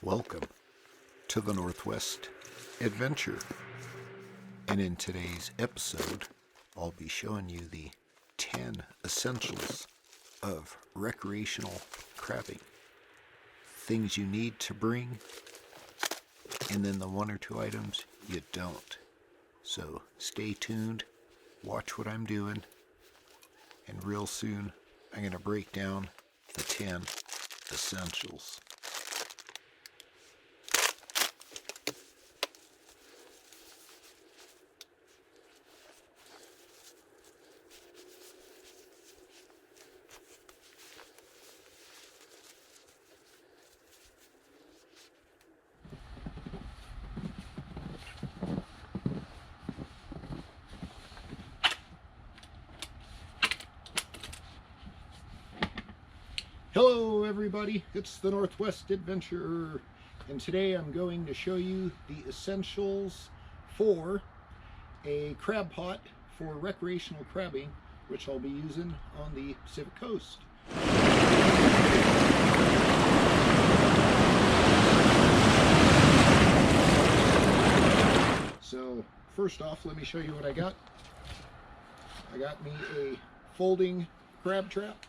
Welcome to the Northwest Adventure, and in today's episode I'll be showing you the 10 essentials of recreational crabbing, things you need to bring, and then the one or two items you don't. So stay tuned, watch what I'm doing, and real soon I'm going to break down the 10 essentials. Hello everybody, it's the Northwest Adventure, and today I'm going to show you the essentials for a crab pot for recreational crabbing, which I'll be using on the Pacific Coast. So first off, let me show you what I got. I got me a folding crab trap.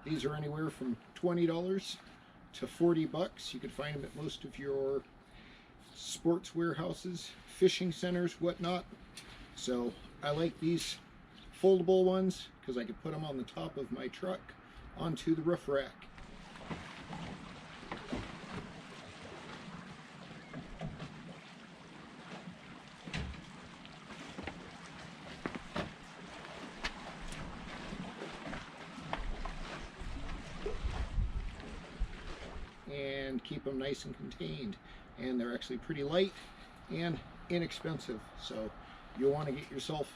These are anywhere from $20 to $40. You can find them at most of your sports warehouses, fishing centers, whatnot. So I like these foldable ones because I can put them on the top of my truck onto the roof rack. And keep them nice and contained, and they're actually pretty light and inexpensive, so you'll want to get yourself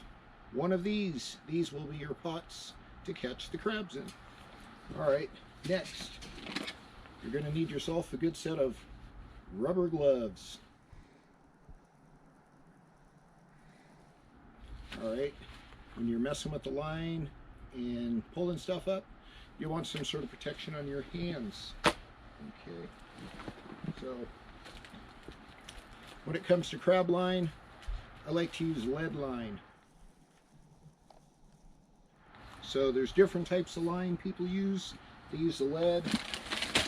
one of these. These will be your pots to catch the crabs in. Alright, next you're going to need yourself a good set of rubber gloves. Alright, when you're messing with the line and pulling stuff up, you want some sort of protection on your hands. Okay, so when it comes to crab line, I like to use lead line. So there's different types of line people use. They use the lead,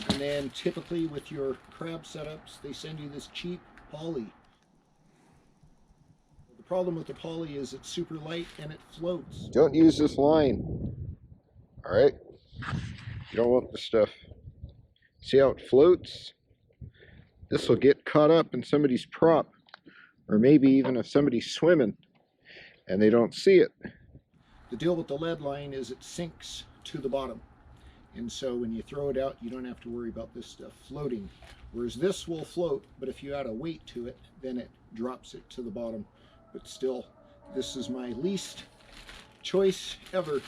and then typically with your crab setups, they send you this cheap poly. The problem with the poly is it's super light and it floats. Don't use this line. Alright? You don't want this stuff. See how it floats? This will get caught up in somebody's prop, or maybe even if somebody's swimming and they don't see it. The deal with the lead line is it sinks to the bottom, and so when you throw it out, you don't have to worry about this stuff floating. Whereas this will float, but if you add a weight to it, then it drops it to the bottom. But still, this is my least choice ever.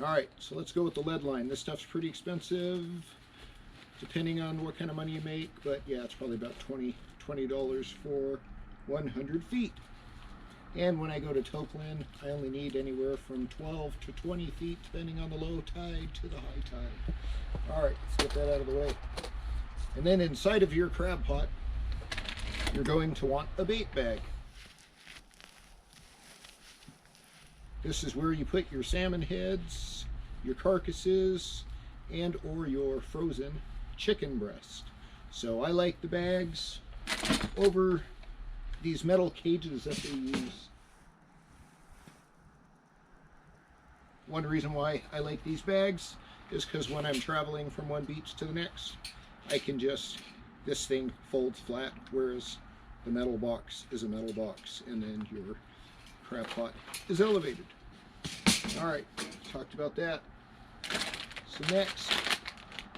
Alright, so let's go with the lead line. This stuff's pretty expensive, depending on what kind of money you make, but yeah, it's probably about $20 for 100 feet. And when I go to Tokeland, I only need anywhere from 12 to 20 feet, depending on the low tide to the high tide. Alright, let's get that out of the way. And then inside of your crab pot, you're going to want a bait bag. This is where you put your salmon heads, your carcasses, and or your frozen chicken breast. So I like the bags over these metal cages that they use. One reason why I like these bags is because when I'm traveling from one beach to the next, I can just, this thing folds flat, whereas the metal box is a metal box, and then your crab pot is elevated. Alright, talked about that. So next,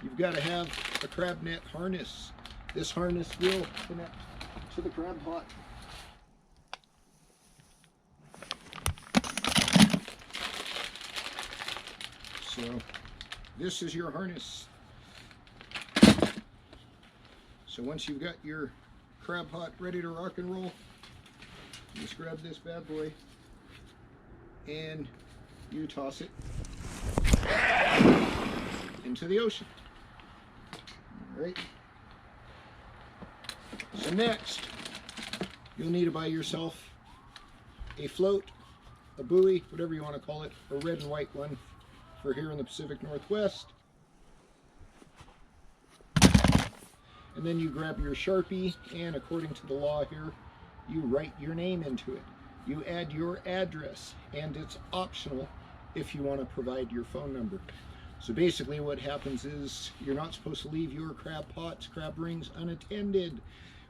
you've got to have a crab net harness. This harness will connect to the crab pot. So this is your harness. So once you've got your crab pot ready to rock and roll, you just grab this bad boy and you toss it into the ocean. All right. So next, you'll need to buy yourself a float, a buoy, whatever you want to call it, a red and white one for here in the Pacific Northwest. And then you grab your Sharpie, and according to the law here, you write your name into it. You add your address, and it's optional if you want to provide your phone number. So basically what happens is you're not supposed to leave your crab pots, crab rings unattended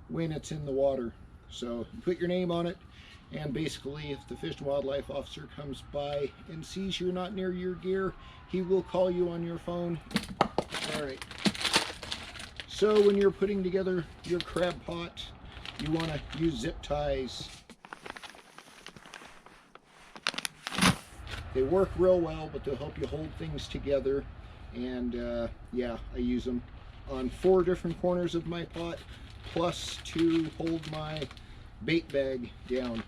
when it's in the water. So you put your name on it, and basically if the Fish and Wildlife Officer comes by and sees you're not near your gear, he will call you on your phone. All right. So when you're putting together your crab pot, you want to use zip ties. They work real well, but they'll help you hold things together. And yeah, I use them on 4 different corners of my pot, plus to hold my bait bag down.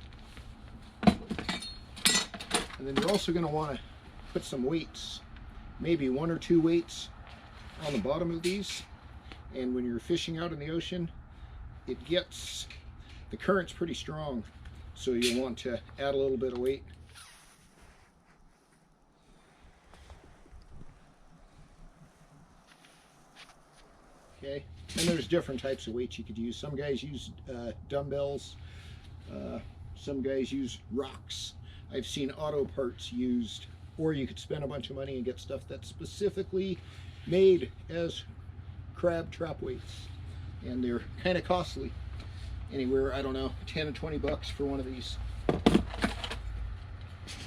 And then you're also going to want to put some weights, maybe 1 or 2 weights on the bottom of these. And when you're fishing out in the ocean, the current's pretty strong, so you'll want to add a little bit of weight. Okay, and there's different types of weights you could use. Some guys use dumbbells, some guys use rocks. I've seen auto parts used, or you could spend a bunch of money and get stuff that's specifically made as crab trap weights, and they're kind of costly. Anywhere, I don't know, 10 or 20 bucks for one of these.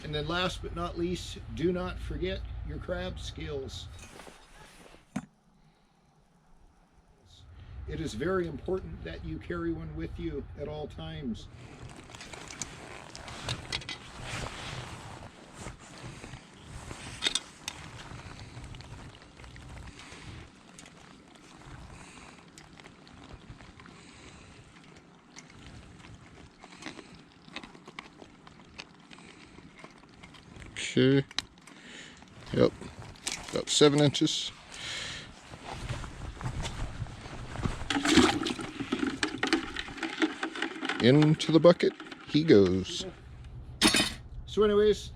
And then last but not least, do not forget your crab scales. It is very important that you carry one with you at all times. Okay, yep, about 7 inches. Into the bucket he goes. So anyways,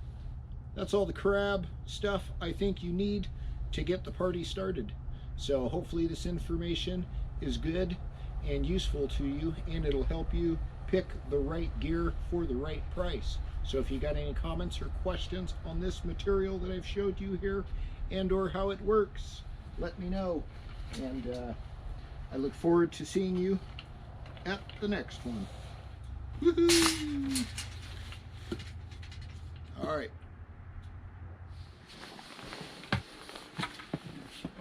that's all the crab stuff I think you need to get the party started. So hopefully this information is good and useful to you, and it'll help you pick the right gear for the right price. So if you got any comments or questions on this material that I've showed you here, and or how it works, let me know. And I look forward to seeing you at the next one. Woohoo! All right.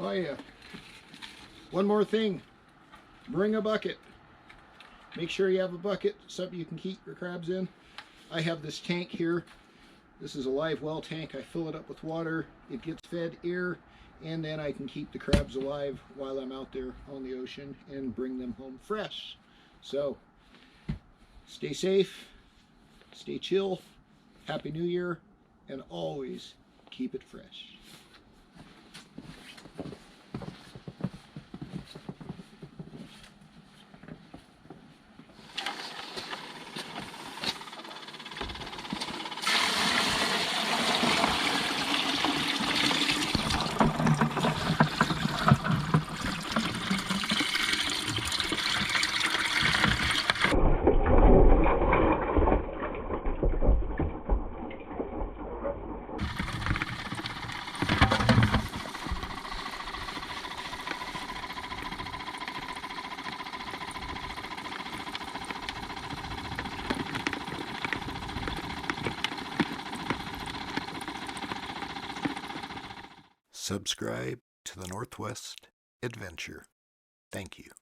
Oh yeah. One more thing. Bring a bucket. Make sure you have a bucket, something you can keep your crabs in. I have this tank here. This is a live well tank. I fill it up with water. It gets fed air, and then I can keep the crabs alive while I'm out there on the ocean and bring them home fresh. So stay safe, stay chill, Happy New Year, and always keep it fresh. Subscribe to the Northwest Adventure. Thank you.